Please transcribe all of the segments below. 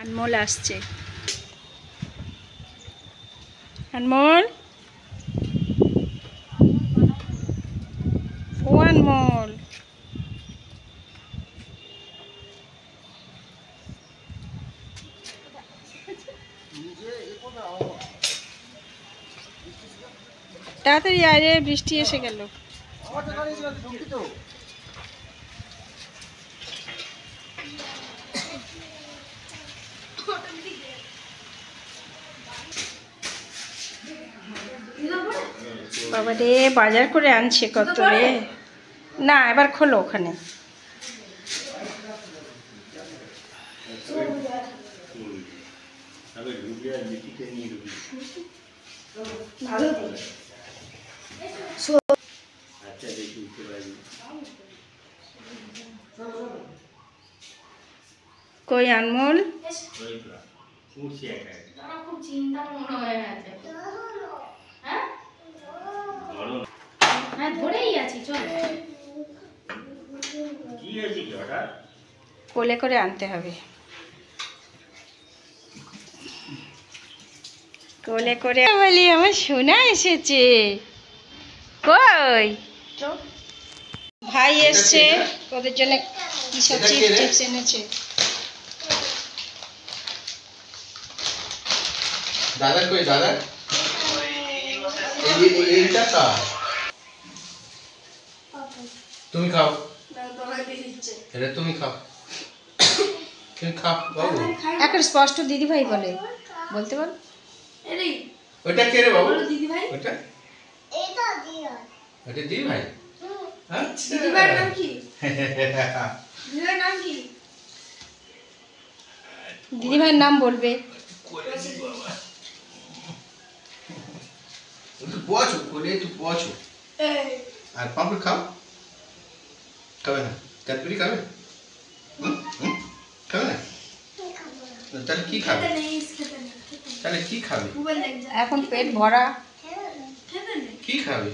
अनमोल आसছে अनमोल ओ अनमोल তাড়াতাড়ি আরে বৃষ্টি এসে গেল बाबा रे बाजार करे आनছে কত রে না এবার খোলো ওখানে ভালো আচ্ছা দেখি উঠতে পারি কই अनमोल কই তো উঠছি একা আমার খুব চিন্তা মনে হয়ে আছে হ্যাঁ হ্যাঁ ধরেই আছি চল কি হয়েছে কি হঠাৎ কোলে করে আনতে হবে কোলে করে বলি আমার সোনা এসেছে কই ভাই এসেছে ওদের জন্য কি সব চিপস এনেছে दादा कोई दादा এইটা কা তুমি খাও এটা তুমি খাও তুমি খাও বাবু এখন স্পষ্ট দিদি ভাই বলে বলতে বল এই ওটা কে রে বাবু দিদি ভাই ওটা এটা দিদি ভাই এটা দিদি ভাই হ্যাঁ দিদি ভাইয়ের নাম কি দিদি ভাইয়ের নাম কি দিদি ভাইয়ের নাম বলবে tu pocho comer tu pocho আর পাপড় খাও খাবে না কাটপুরি খাবে খাবে না তাহলে কি খাবে তাহলে কি খাবে এখন পেট ভরা কি খাবে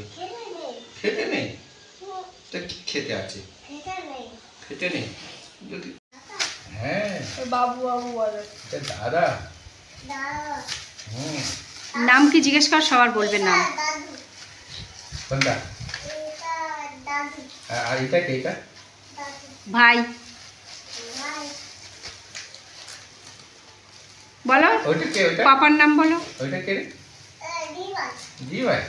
খেতে নেই তা কি খেতে আছে খেতে নেই যদি হ্যাঁ বাবু বাবু বলে দাদা নাম কি জিজ্ঞেস কর সবার বলবে নাম কোনটা আর এটা কে এটা ভাই বলো ওটা কে ওটা পাপার নাম বলো ওটা কে রে জি ভাই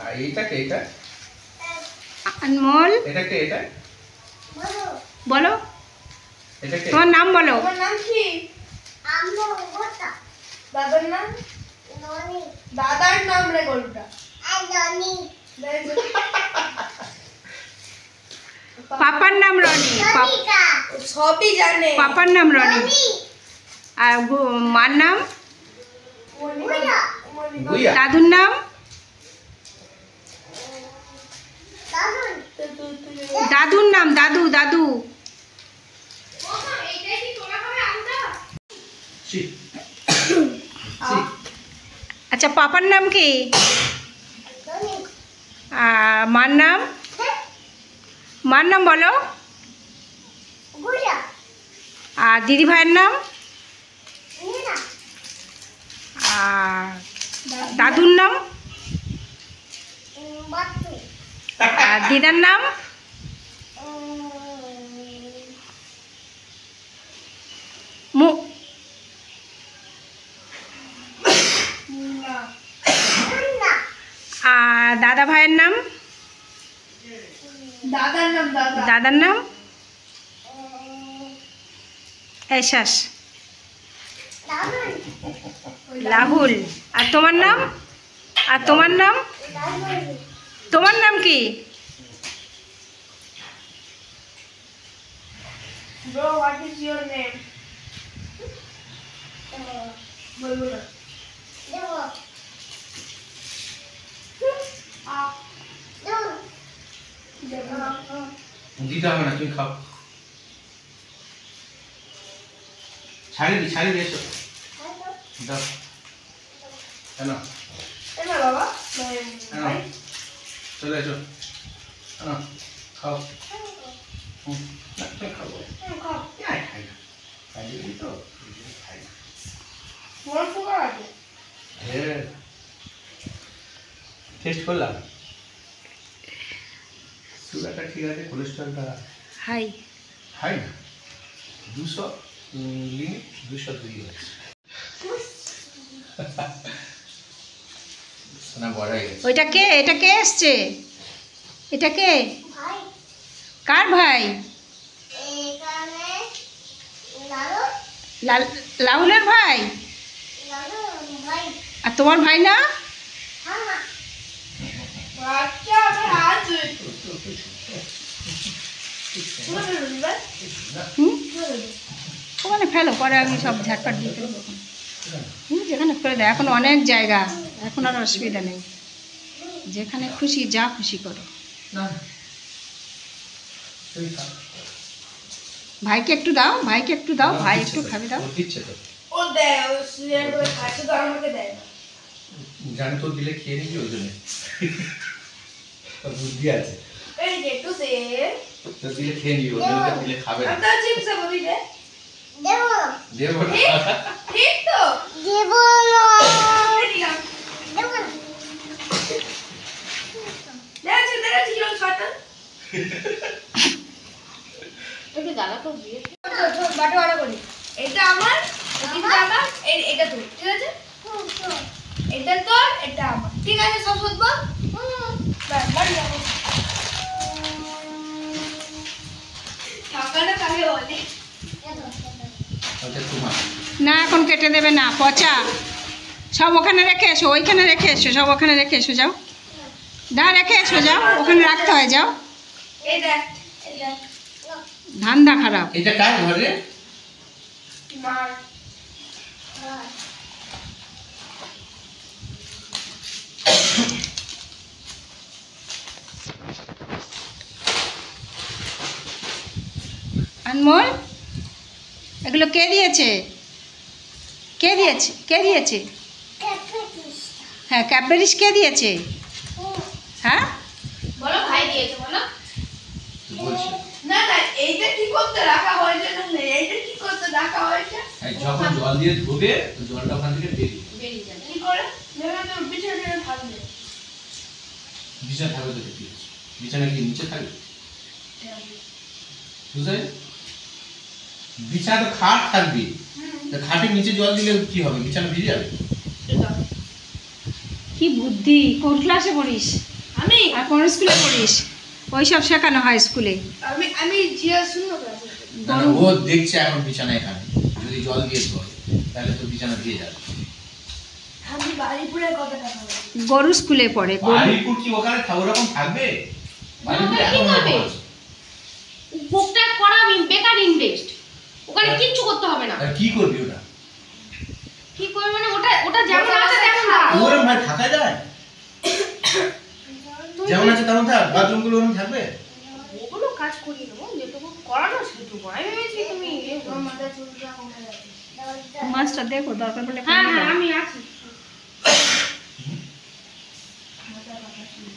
আর এটা কে এটা अनमोल এটা কে এটা বলো এটা কে তোমার নাম বলো তোমার নাম কি আমো ওটা দাদার নাম ননি দাদার নাম রে গোলটা ননি পাপার নাম রনি সবই জানে পাপার নাম রনি আর মার নাম গুইয়া দাদুর নাম দাদুর নাম দাদু দাদু ছি আচ্ছা পাপার নাম কি মার নাম বলো আর দিদি ভাইয়ের নাম আর দাদুর নাম আর দিদার নাম আর দাদা ভাইয়ের নাম দাদার নাম এশাস রাহুল আর তোমার নাম তোমার নাম কি Bro, what is your name? বলবো না দিতে হবে না তুমি খাও ছাড়ি দিয়ে এসো দাও কেন বাবা চলে এসো খাও খাবো খাই না খাই তো খাই তোমার সুগার আছে? টেস্ট করলাম, সুগারটা ঠিক আছে, কোলেস্ট্রলটা হাই হাই না, 200 লিমিট 202 আছে। সোনা বড় হয়ে গেছে। ওইটা কে? এটা কে এসছে? এটা কে? ভাই কার ভাই? এখানে রাহুলের ভাই? ভাই আর তোমার ভাই না? হ্যাঁ বাচ্চা আছে ওখানে ফেলো, পরে আমি সব ঝাটপাট দিয়ে ফেলবো। যেখানে ফেলে দেয়, এখন অনেক জায়গা, এখন আর অসুবিধা নেই, যেখানে খুশি যা খুশি করো। না ভাইকে একটু দাও, ভাইকে একটু দাও, ভাই একটু খাবে দাও। দিচ্ছে তো, ও দেয়, ও সিরিয়াল করে খাচ্ছে তো আমাকে দেয় না। জানি তো দিলে খেয়ে নিবি, ওই জন্য বুদ্ধি আছে, এই যে একটু সে তো দিলে খেয়ে নিবি, ওই জন্য দিলে খাবে না। আমি তো চিপস বলি দে দেবো দেবো না। ঠিক তো দেবো না দেবো না দেখছি কিরকম খাতা একটু দাদা তো দিয়ে বাটোয়ারা করি। এটা আমার, এটা আমার, এটা তোর, ঠিক আছে? এটা তোর, এটা আমার, ঠিক আছে? সব শুনবো। বাড়ি যাবো। টাকাটা কাকে বলে? ওটা তোমার। না, এখন কেটে দেবে না, পচা। সব ওখানে রেখে এসো, ওইখানে রেখে এসো, সব ওখানে রেখে এসো, যাও দা রেখে এসো, যাও ওখানে রাখতে হয়, যাও। এই দেখ, এই দেখ। ধান্দা খারাপ। এটা কার ঘরে? মার। আনমোল, এগুলো কে দিয়েছে? কে দিয়েছে? কে দিয়েছে? হ্যাঁ, ক্যাডবেরিজ কে দিয়েছে? হ্যাঁ, বলো ভাই দিয়েছে, বলো। বলছি না না, এইটা কি করতে রাখা হয়েছে? না এইটা কি করতে রাখা হয়েছে? যখন জল দিয়ে ধুবে, জলটা ওখান থেকে বেরিয়ে যাবে। কি করে? দেখো তো বিছানা থাকবে। বিছানা থাকবে তো কি আছে? বিছানা কি নিচে থাকবে? বুঝলে? বিছানা তো খাট থাকবে, তা খাটের নিচে জল দিলে কি হবে? বিছানা ভিজে যাবে। কি বুদ্ধি! কোন ক্লাসে পড়িস? আমি আর কোন স্কুলে পড়িস? ওই সব শেখানো হয় স্কুলে। আমি জিয়া শুনো ক্লাসে। না না, ও দেখছে এখন বিছানা এখানে, যদি জল দিয়ে ধোয় তাহলে তো বিছানা ভিজে যাবে। আমি বাড়িপুরের কথাটা বলি। গরু স্কুলে পড়ে। গরু বাড়িপুর কি ওখানে ওরকম থাকবে? বাড়িপুর কি এখন করবে? ওরকম আছে। বুকটা করা বেকার ইনভেস্ট, ওখানে কিচ্ছু করতে হবে না। আর কি করবি ওটা? কি করবে মানে ওটা ওটা যেমন আছে তেমন থাকবে। ওরকম ভাই থাকা যায়? যেমন আছে তেমন থাক, বাথরুমগুলো ওরকম থাকবে? ওগুলো কাজ করিয়ে নেবো, যেটুকু করানো সেটুকু। আমি ভেবেছি তুমি তোমার মাথায় চুলটা কমে যাবে। মাছটা দেখো, দরকার পড়লে হ্যাঁ কমিয়ে হ্যাঁ দাও। আমি আছি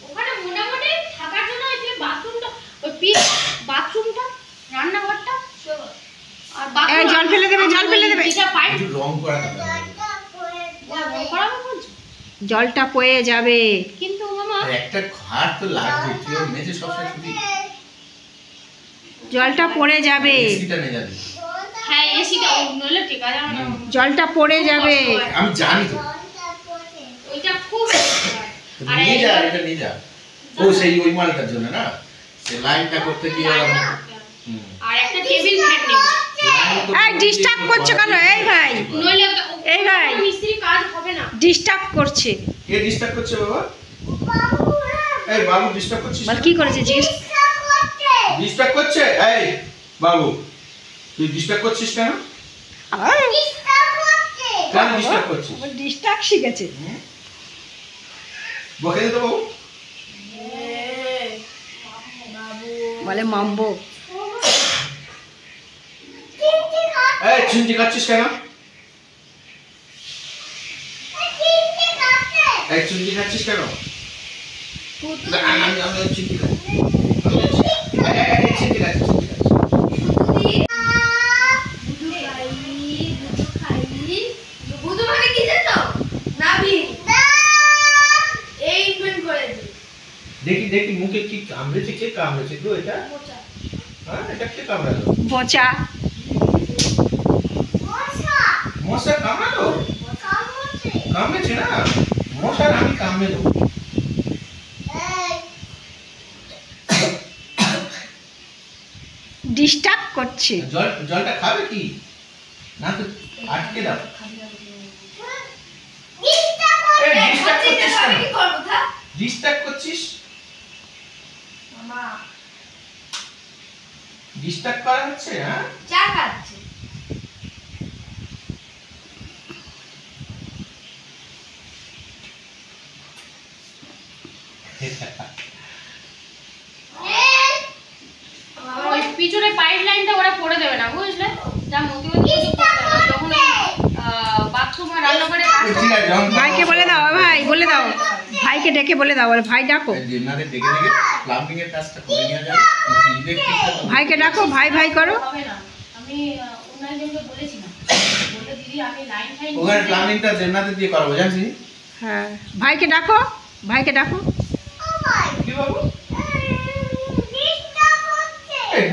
ওখানে। মোটামুটি থাকার জন্য ওই যে বাথরুমটা, ওই বাথরুমটা, রান্নাঘরটা আর এই, জল ফেলে দেবে, জল ফেলে দেবে। এটা পাইপ একটু রং করা থাকবে। করাবো বলছো? জলটা পয়ে যাবে। কিন্তু মামা আর একটা খাট তো লাগবে, কি ওর মেঝে সবসময় শুধু জলটা পড়ে যাবে। এসিটা নিয়ে যাবে। হ্যাঁ এসিটা নইলে ঠিক আছে আমার। জলটা পড়ে যাবে। আমি জানি তো, ওইটা খুব আর নিয়ে যা, এটা নিয়ে যা। ও সেই ওই মালটার জন্য না, সে লাইনটা করতে গিয়ে আর একটা টেবিল ফ্যান নেব। এই, ডিস্টার্ব করছো কেন? এই ভাই, নইলে এই ভাই, মিস্ত্রি কাজ হবে না। ডিস্টার্ব করছে। কে ডিস্টার্ব করছে বাবা? এই বাবু ডিস্টার্ব করছিস? বল কি করেছে জিজ্ঞেস। ডিস্টার্ব করছে? এই বাবু, তুই ডিস্টার্ব করছিস কেন? কেন ডিস্টার্ব করছিস? ডিস্টার্ব শিখেছে। বকে দে তো বাবু। বলে মাম্বো। এই চিমটি খাচ্ছিস কেন? এই চিমটি খাচ্ছিস কেন? আমি চিমটি খাচ্ছি। চিমটি খাচ্ছি। বুধু মানে দেখি দেখি মুখে কি কামড়েছে, কে কামড়েছে গো এটা? হ্যাঁ এটা কে কামড়ালো? বোচা। মশা কামড়ালো? কামড়েছে না মশার, আমি কামড়ে দেবো। ডিস্টার্ব করছে। জলটা খাবে কি না তো আটকে দাও। ডিস্টার্ব করছিস, ডিস্টার্ব করা হচ্ছে। হ্যাঁ চা খাচ্ছে। ওই পিছনে পাইপ লাইনটা ওরা করে দেবে না, বুঝলে? যা মতি যখন বাথরুম আর রান্নাঘরে ঠিক আছে, ভাইকে বলে দাও, ভাই বলে দাও, ভাইকে ডেকে বলে দাও, ভাই ডাকো, জিন্নাদের ডেকে ডেকে প্লাম্বিং এর কাজটা করে নিয়ে যাবে। ভাইকে ডাকো, ভাই ভাই করো। হবে না, আমি ওনাকে বলেছিলাম, বলে দিদি আমি লাইন ফাইন ওখানে প্লাম্বিংটা জিন্নাদের দিয়ে করাবো, জানিস? হ্যাঁ ভাইকে ডাকো, ভাইকে ডাকো। কি বাবু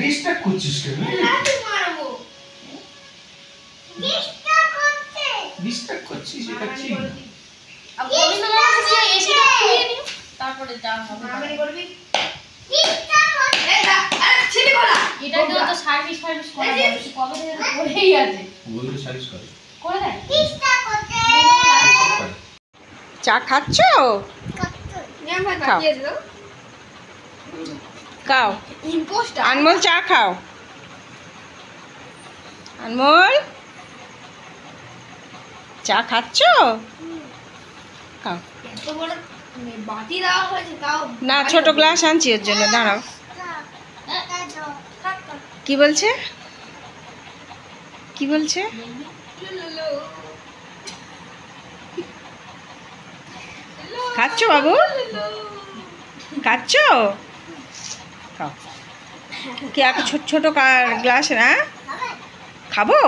ডিস্টার্ব করছিস কেন? ডিস্টার্ব করছিস এটা ঠিক না। তারপরে যা হবে এটা এটাকেও তো সার্ভিস ফার্ভিস করা যাবে, কবে থেকে করেই আছে, ওগুলো সার্ভিস করে করে দেয়। চা খাচ্ছ? খাও খাও, আনমোল চা খাও, আনমোল চা খাচ্ছ? খাও। বাটি দেওয়া হয়েছে তাও না ছোট গ্লাস আনছি ওর জন্য, দাঁড়াও। কি বলছে, কি বলছে? খাচ্ছ বাবু, খাচ্ছ? খাও। কি একটা ছোট ছোট গ্লাস না খাবো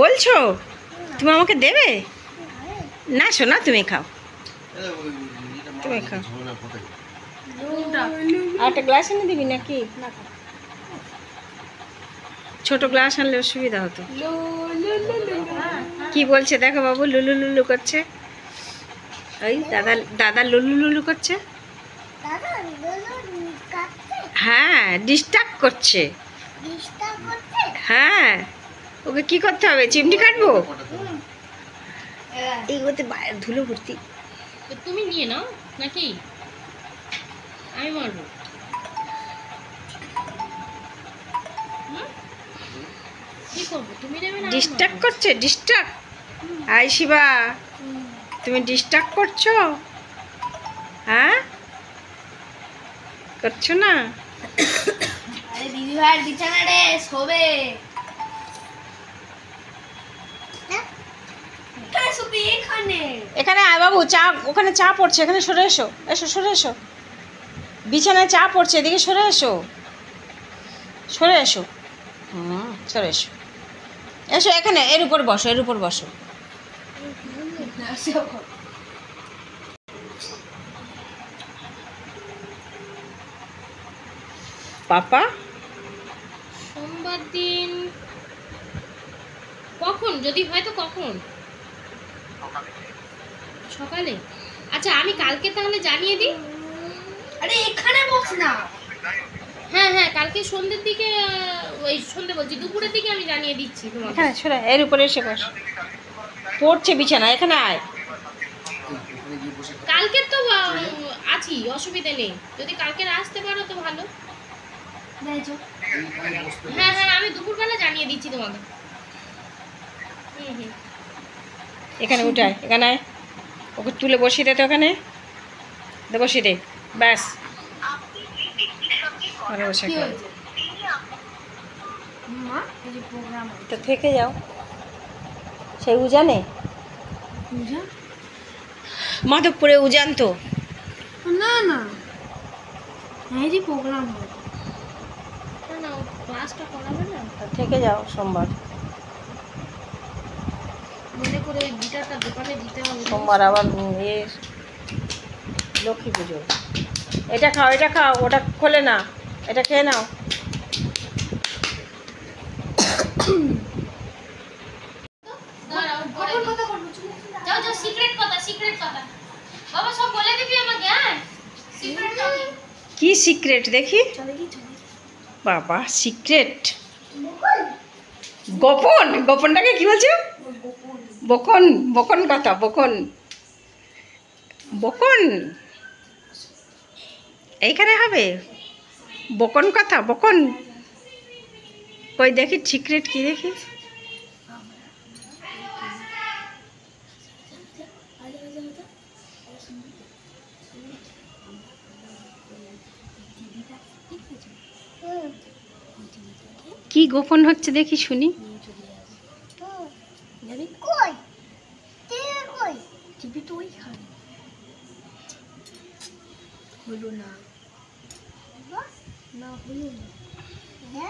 বলছো? তুমি আমাকে দেবে না? শোনা তুমি খাও, তুমি খাও। আর একটা গ্লাস এনে দিবি নাকি? না খাও। ছোট গ্লাস আনলে অসুবিধা হতো। কি বলছে দেখো বাবু, লুলু লুলু করছে। ওই দাদা, দাদা লুলু লুলু করছে। হ্যাঁ ডিস্টার্ব করছে। হ্যাঁ ওকে কি করতে হবে? চিমটি কাটবো? এইগুলোতে ধুলো ভর্তি। তো তুমি নিয়ে নাও নাকি আমি মারবো? কি করবো, তুমি নেবে না? ডিস্টার্ব করছে, ডিস্টার্ব। আই শিবা, তুমি ডিস্টার্ব করছো? হ্যাঁ করছো না? আরে দিদি ভাই বিছানা রে শোবে। এখানে আয় বাবু, চা ওখানে চা পড়ছে, এখানে সরে এসো, এসো সরে এসো, বিছানায় চা পড়ছে, এদিকে সরে এসো, সরে এসো, সরে এসো, এসো এখানে, এর উপর বসো, এর উপর বসো। পাপা সোমবার দিন কখন, যদি হয় তো কখন? সকালে? আচ্ছা আমি কালকে তাহলে জানিয়ে দিই। আরে এখানে বস না। হ্যাঁ হ্যাঁ কালকে সন্ধ্যের দিকে, ওই সন্ধ্যে বলছি দুপুরের দিকে আমি জানিয়ে দিচ্ছি তোমাকে। এখানে সরে, এর উপরে এসে বস, পড়ছে বিছানা, এখানে আয়। কালকে তো আছি, অসুবিধা নেই, যদি কালকে আসতে পারো তো ভালো। হ্যাঁ হ্যাঁ আমি দুপুরবেলা জানিয়ে দিচ্ছি তোমাকে। এখানে উঠায়, এখানে আয়, ওকে তুলে বসিয়ে দে তো, ওখানে বসিয়ে দে, ব্যাস ঘরে বসে খাও। তো থেকে যাও, সেই উজানে, মাধবপুরে উজান তো। না না এই যে প্রোগ্রাম হয় না না ক্লাসটা করাবে না, থেকে যাও সোমবার। মনে করে গিটারটা দোকানে দিতে হবে। সোমবার আবার লক্ষ্মী পুজো। এটা খাও, এটা খাও, ওটা খোলে না, এটা খেয়ে নাও। দাঁড়াও, পরে যাও যাও, সিক্রেট কথা, সিক্রেট কথা বাবা সব বলে দিবি আমাকে। হ্যাঁ, সিক্রেট কি সিক্রেট দেখি? বাবা সিক্রেট, গোপন। গোপনটাকে কি বলছে? বকন। বকন কথা, বকন। বকন এইখানে হবে? বকন কথা, বকন। কই দেখি সিক্রেট কি দেখি। কি গোপন হচ্ছে দেখি, শুনি। হলো না, না হলো না।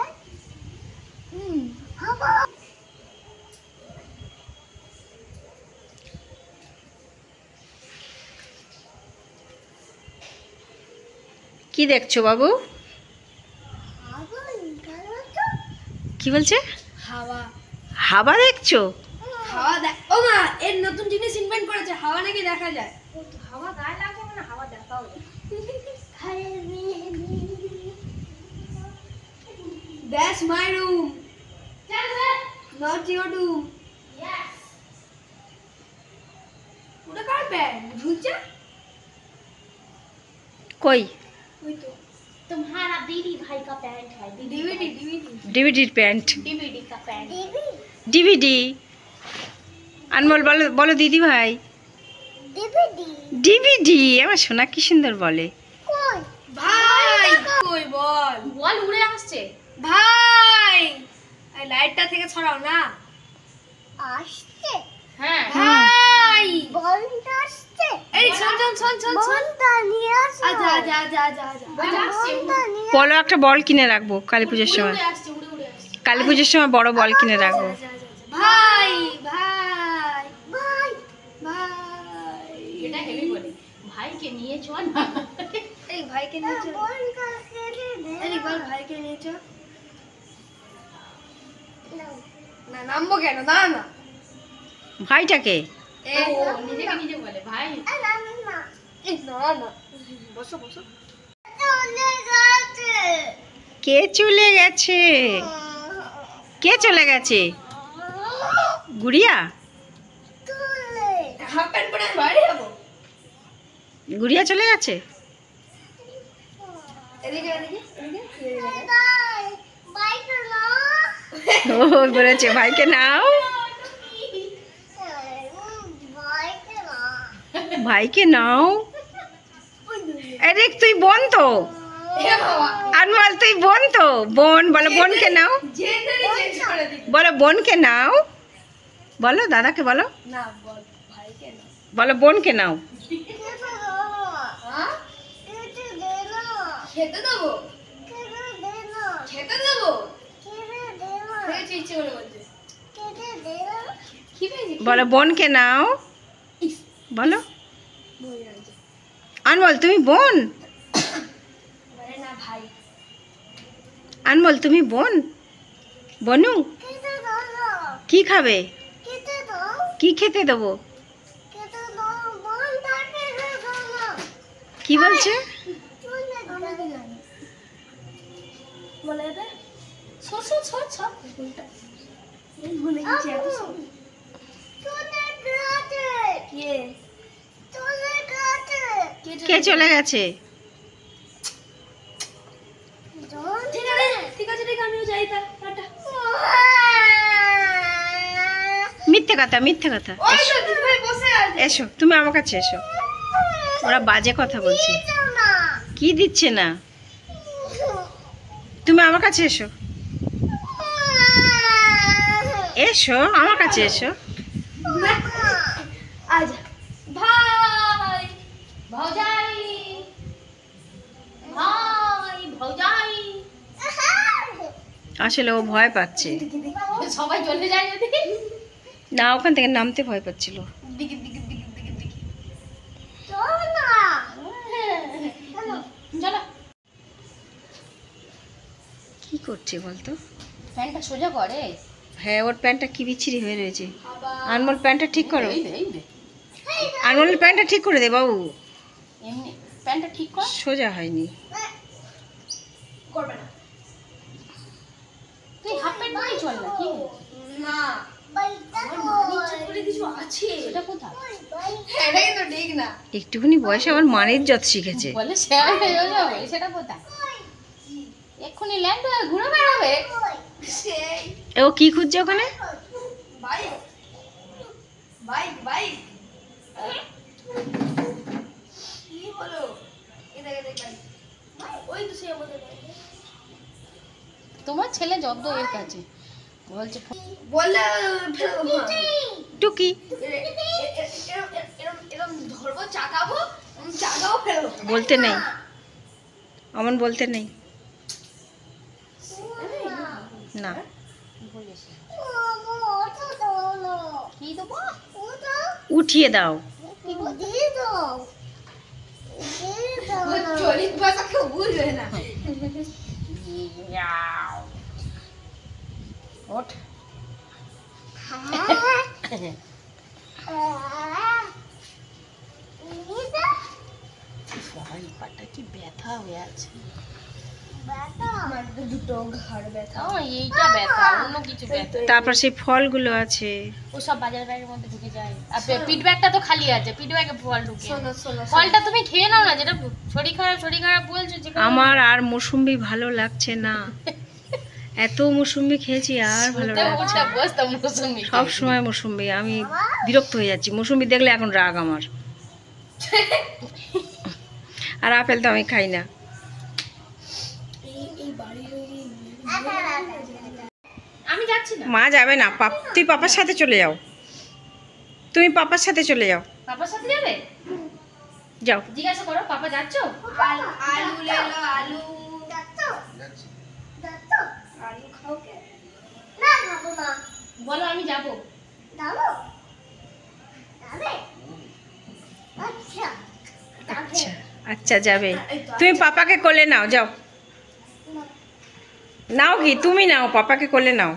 কি দেখছো বাবু? কি বলছে? হাওয়া। হাওয়া দেখছো? হাওয়া দেখ। ও মা, এর নতুন জিনিস ইনভেন্ট করেছে, হাওয়া নাকি দেখা যায়। হাওয়া গায়ে লাগবে না, হাওয়া দেখাও। That's my room, not your room. Yes. ওটা কার প্যান্ট ঝুলছে? কই? ওই তো तुम्हारा दीदी भाई का पैंट है, ডিভিডি। ডিভিডির প্যান্ট। डीवीडी का पैंट। ডিভিডি। আনমোল বলো, বলো দিদি ভাই। ডিভিডি। আমার সোনা কি সুন্দর বলে। ভাই কই বল? বল উড়ে আসছে। ভাই এই লাইটটা থেকে ছড়াও না। আসছে। হ্যাঁ, ভাই বলটা আসছে। এই শোন বলটা নিয়ে আসো। আজা আজা আজা আজা আজা। বল আসছে। বলো একটা বল কিনে রাখবো কালী পুজোর সময়। উড়ে আসছে, উড়ে উড়ে আসছে। কালী পুজোর সময় বড় বল কিনে রাখবো। ভাই ভাই ভাই ভাই। এটা হেভি বলে, ভাইকে নিয়ে চল না। এই ভাইকে নিয়ে চল। এই বল ভাইকে নিয়ে চল। না নামবো কেন? না না ভাইটাকে এই ও নিজেকে নিজে বলে ভাই। এই না না, বসো বসো। কে চলে গেছে? কে চলে গেছে? গুড়িয়া? হাফ প্যান্ট পরে বাইরে যাবো। গুড়িয়া চলে গেছে? এদিকে এদিকে এদিকে। ও বলেছে ভাইকে নাও। ভাইকে নাও। আরে তুই বোন তো? এ বাবা, আনমল তুই বোন তো? বোন বলো, বোনকে নাও। জেন্ডারই চেঞ্জ করে দিই। বলো বোনকে নাও। বলো দাদাকে বলো, না বল ভাইকে না। বলো বোনকে নাও। হ্যাঁ? খেতে দেবো? খেতে দেবো? খেয়েছি ইচ্ছে করে বলছে। কি পেয়েছি? বলো বোনকে নাও। বলো আনমল তুমি বোন? বলে না ভাই। আনমল তুমি বোন? বনু কি খাবে? কি খেতে দেবো? কি বলছে? বলে এটা ছো ছো ছো ছো। এই ভুলে গেছি এত সব। কে? কে চলে গেছে? ঠিক আছে ঠিক আছে ঠিক আছে, আমিও যাই তা টাটা। মিথ্যে কথা, মিথ্যে কথা। ওই তো দিদিভাই বসে আছে। এসো তুমি আমার কাছে এসো। ওরা বাজে কথা বলছে। কি দিচ্ছে না? তুমি আমার কাছে এসো। এসো আমার কাছে এসো। আচ্ছা ভাই ভৌজাই, ভাই ভৌজাই। আসলে ও ভয় পাচ্ছে। সবাই চলে যায় যদি। না ওখান থেকে নামতে ভয় পাচ্ছিল। দিকে দিকে দিকে দিকে দিকে। চল না। করছে বলতো? প্যান্টটা সোজা করে। হ্যাঁ, ওর প্যান্টটা কি বিচ্ছিরি হয়ে রয়েছে। আনমোল প্যান্টটা ঠিক করো, আনমোলের প্যান্টটা ঠিক করে দে বাবু। এমনি প্যান্টটা ঠিক কর। সোজা হয়নি। করবে না। তুই হাফ প্যান্ট পরেই চল না কি? না আমার ইচ্ছা করে কিছু আছে। এটা কোথায়? এটা কিন্তু ঠিক না। একটুখানি বয়সে আমার মানের যত শিখেছে। বলে শেয়ার হয়ে যাবে, সেটা কোথায়? এক্ষুনি ল্যান্ড হয়ে ঘুরে বেড়াবে। সেই ও কি খুঁজছে ওখানে? বাইক বাইক বাইক কি হলো? এটা দেখ বাইক। ওই তো সে আমাদের বাইক। তোমার ছেলে জব্দ এর কাছে বলছে বললে ফেলবো না। টুকি এরকম ধরবো, চাকাবো, চাকাও ফেলবো। বলতে নেই, অমন বলতে নেই না। কি দেবো? উঠিয়ে দাও। চলিত ভাষা কেউ বুঝবে না। ওঠ। পাটা কি ব্যথা হয়ে আছে। আমার দুটো ঘাড় ব্যথা। এইটা ব্যথা, অন্য কিছু ব্যথা। তারপর সেই ফলগুলো আছে। ও সব বাজার ব্যাগের মধ্যে ঢুকে যায়। আর পিট ব্যাগটা তো খালি আছে, পিট ব্যাগে ফল ঢুকে। শোনো শোনো ফলটা তুমি খেয়ে নাও না, যেটা শরীর খারাপ বলছো। আমার আর মৌসুম্বি ভালো লাগছে না। এত মৌসুম্বি খেয়েছি আর ভালো লাগছে না। সব সময় মৌসুম্বি, আমি বিরক্ত হয়ে যাচ্ছি। মৌসুম্বি দেখলে এখন রাগ আমার। আর আপেল তো আমি খাই না। আমি যাচ্ছি না। মা যাবে না, তুই পাপার সাথে চলে যাও। তুমি পাপার সাথে চলে যাও। পাপার সাথে যাবে? যাও। জিজ্ঞাসা করো, পাপা যাচ্ছো? আলু ले लो, আলু আলু খাও কে? না খাবো না। বলো আমি যাবো। যাবো যাবে? আচ্ছা আচ্ছা আচ্ছা যাবে। তুমি পাপাকে কোলে নাও, যাও। নাও কি তুমি নাও, পাপাকে কোলে নাও।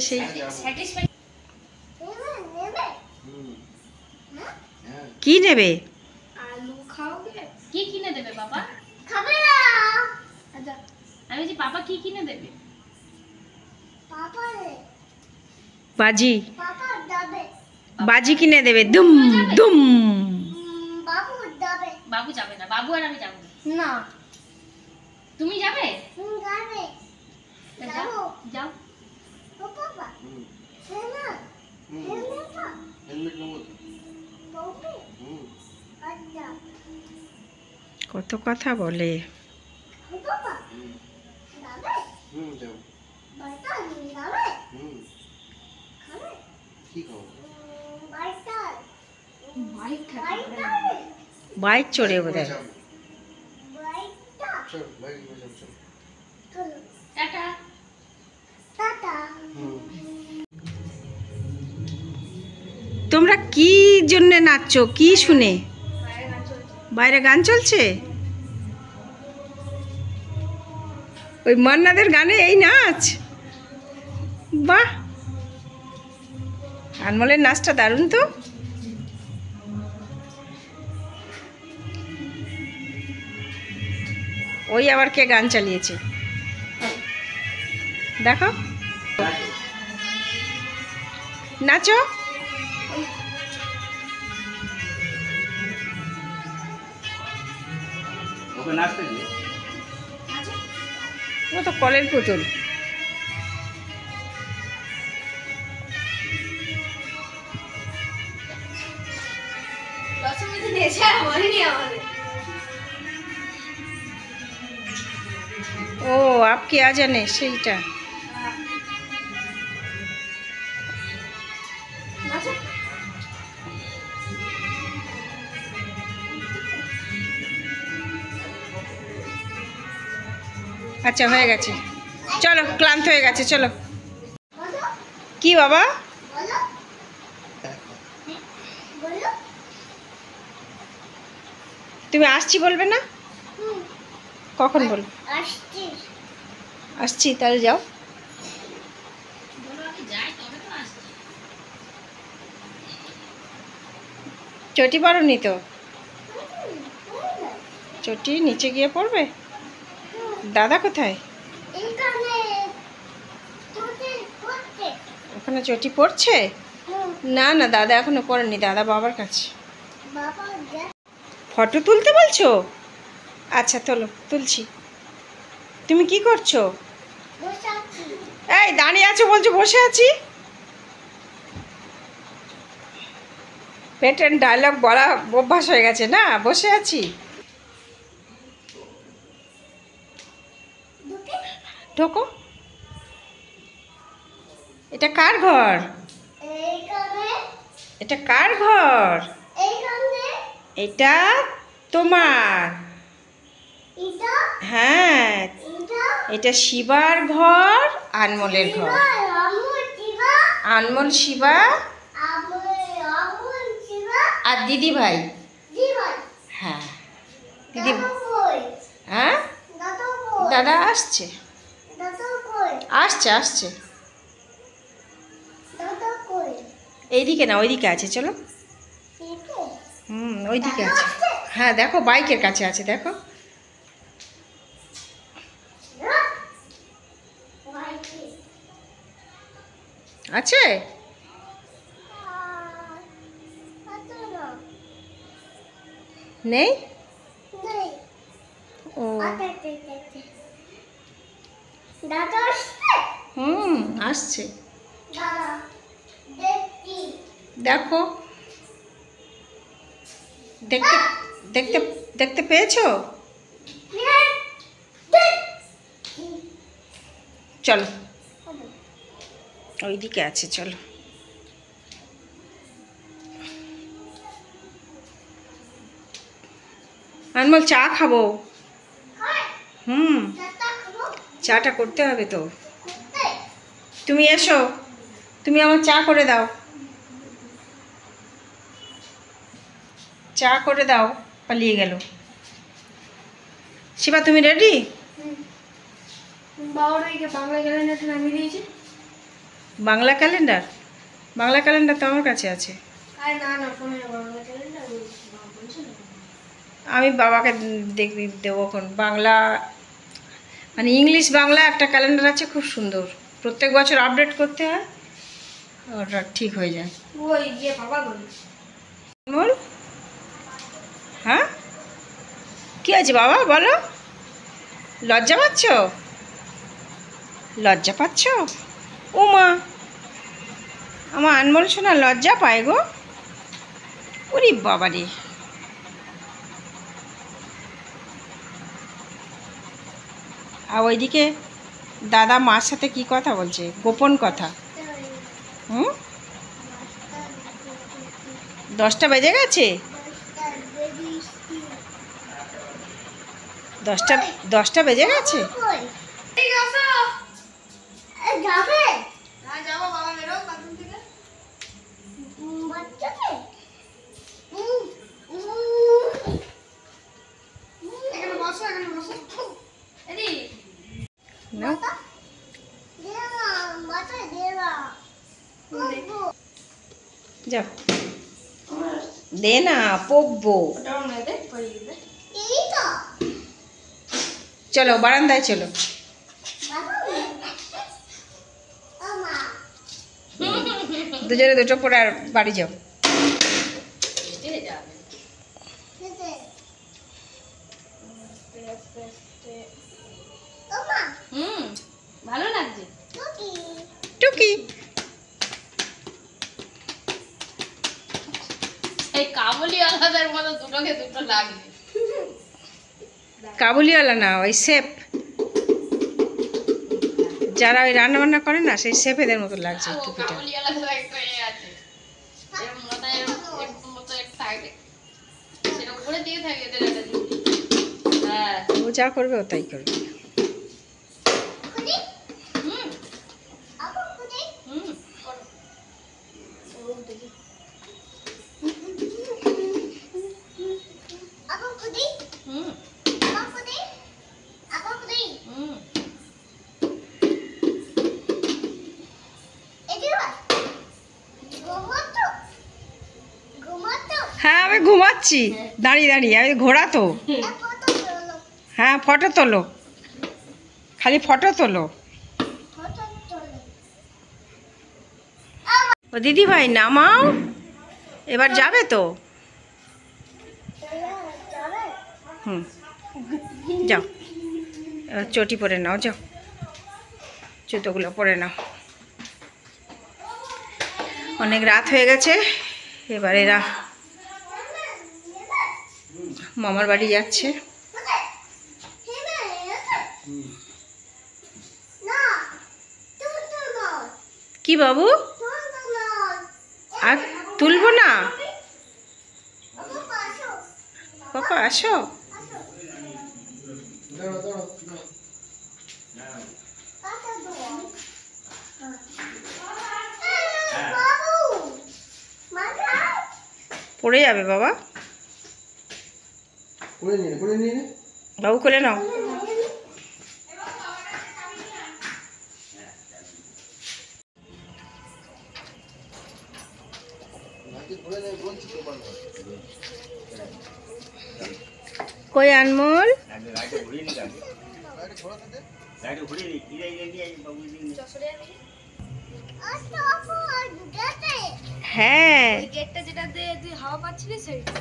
সেই কি নেবে? আলু খাওগে? কি কিনে দেবে বাবা? খাবে না। আচ্ছা আমি বলছি পাপা কি কিনে দেবে? পাপা রে বাজি, পাপা যাবে। বাজি কিনে দেবে। দুম দুম। বাবু যাবে। বাবু যাবে না, বাবু আর আমি যাবো না। না তুমি যাবে? যাবে। তা যাও, যাও। ও পাপা না হেলমেট নেবো তো। আচ্ছা কত কথা বলে। ও পাপা যাবে। যাও। বাইকটা যাবে। খাবে কি খাও? বাইকটা বাইক বাইক চড়ে বোধহয়। বাইকটা চল বাইক বসে চল। চলো টাটা। টাটা। তোমরা কি জন্য নাচছো? কি শুনে? বাইরে গান চলছে? ওই মান্নাদের গানে এই নাচ? বাহ, আনমোলের নাচটা দারুণ তো। ওই আবার কে গান চালিয়েছে দেখো। নাচো। ওকে নাচতে দে। ও তো কলের পুতুল। দশমীতে নেশা হয়নি আমাদের। ও আপকি আ জানে সেইটা। আচ্ছা হয়ে গেছে, চলো ক্লান্ত হয়ে গেছে, চলো। কি বাবা? বলো তুমি আসছি বলবে না? কখন বলবে? আসছি, তাহলে যাও। চটি পরনি তো? চটি নিচে গিয়ে পড়বে? দাদা কোথায়? ওখানে চটি পড়ছে? না না, দাদা এখনো পড়েনি, দাদা বাবার কাছে। ফটো তুলতে বলছো? আচ্ছা তোলো, তুলছি। তুমি কি করছো? এই দাঁড়িয়ে আছো বলছো বসে আছি? পেটেন ডায়লগ বলা অভ্যাস হয়ে গেছে না, বসে আছি। ঢোকো। এটা কার ঘর? এটা কার ঘর? এটা তোমার? হ্যাঁ, এটা শিবার ঘর, আনমোলের ঘর। আনমোল, শিবা আর দিদি ভাই। হ্যাঁ দিদি। হ্যাঁ দাদা আসছে, আসছে আসছে। এইদিকে না, ওইদিকে আছে, চলো। ওইদিকে আছে। হ্যাঁ দেখো, বাইকের কাছে আছে, দেখো। আছে? নেই? ও আসছে। দেখো, দেখতে দেখতে দেখতে পেয়েছো? চলো, ওইদিকে আছে, চলো। আনমোল চা খাবো। চাটা করতে হবে তো। তুমি এসো, তুমি আমার চা করে দাও, চা করে দাও। পালিয়ে গেল। শিবা তুমি রেডি? বাংলা ক্যালেন্ডারটা নামিয়ে দিয়েছি। বাংলা ক্যালেন্ডার? বাংলা ক্যালেন্ডার তো আমার কাছে আছে। আমি বাবাকে দেখবি দেবো এখন। বাংলা মানে ইংলিশ বাংলা একটা ক্যালেন্ডার আছে, খুব সুন্দর, প্রত্যেক বছর আপডেট করতে হয়, ওটা ঠিক হয়ে যায়। বল। হ্যাঁ কী আছে বাবা, বলো। লজ্জা পাচ্ছ? লজ্জা পাচ্ছ? ও মা, আমার আনমোল শোনা লজ্জা পায় গো। ওরে বাবা রে। আর ওইদিকে দাদা মার সাথে কি কথা বলছে, গোপন কথা। 10টা বেজে গেছে? 10টা বেজে গেছে? যাও দে না, পড়বো। চলো বারান্দায় চলো। দুজনে দুটো পরে আর বাড়ি যাও। ভালো লাগছে টুকি। এই কাবুলিওয়ালাদের মতো দুটোকে দুটো লাগবে। কাবুলিওয়ালা না, ওই শেফ, যারা ওই রান্না বান্না করে না, সেই শেফেদের মতো লাগছে টুপিটা। ও যা করবে ও তাই করবে। ঘুমাচ্ছি দাঁড়িয়ে দাঁড়িয়ে, আমি ঘোড়া তো। হ্যাঁ ফটো তোলো, খালি ফটো তোলো। ও দিদি ভাই নামাও, এবার যাবে তো। হুম যাও, এবার চটি পরে নাও, যাও জুতোগুলো পরে নাও। অনেক রাত হয়ে গেছে, এবার এরা মামার বাড়ি যাচ্ছে। কি বাবু, আর তুলবো না? পাপা আসো। পড়ে যাবে বাবা, বাবু কোলে নাও। কই আনমোল, হ্যাঁ গেটটা যেটা দিয়ে তুই হাওয়া পাচ্ছিলি সেইটা।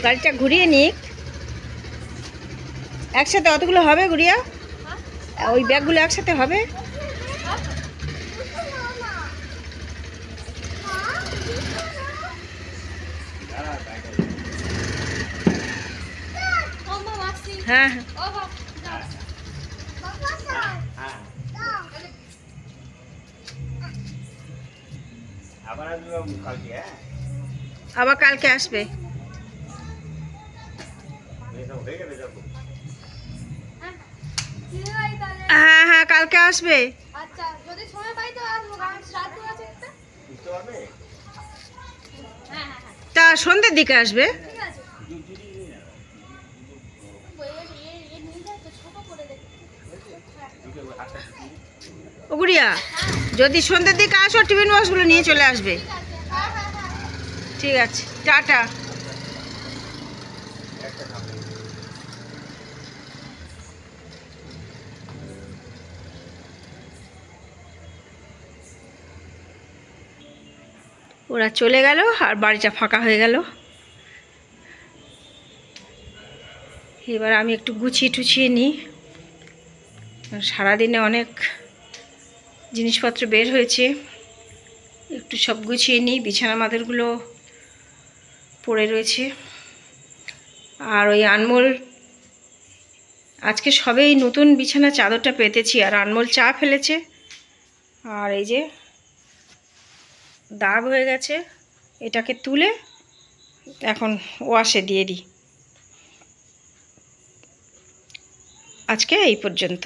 গাড়িটা ঘুরিয়ে নিক, একসাথে অতগুলো হবে গুড়িয়া? ওই ব্যাগগুলো একসাথে হবে? হ্যাঁ হ্যাঁ আবার কালকে আসবে। হ্যাঁ হ্যাঁ কালকে আসবে। আচ্ছা যদি সময় পাই তো আসবো, কারণ শ্রাদ্ধ আছে একটা। তা সন্ধ্যের দিকে আসবে। ঠিক আছে ও গুড়িয়া, যদি সন্ধ্যের দিকে আসো টিফিন বক্সগুলো নিয়ে চলে আসবে। ঠিক আছে, টাটা। ওরা চলে গেল আর বাড়িটা ফাঁকা হয়ে গেল। এবার আমি একটু গুছিয়ে টুছিয়ে নিই, সারাদিনে অনেক জিনিসপত্র বের হয়েছে, একটু সব গুছিয়ে নিই। বিছানা মাদুরগুলো পড়ে রয়েছে। আর ওই আনমোল আজকে সবেই নতুন বিছানা চাদরটা পেতেছি, আর আনমোল চা ফেলেছে, আর এই যে দাগ হয়ে গেছে, এটাকে তুলে এখন ওয়াশে দিয়ে দিই। আজকে এই পর্যন্ত।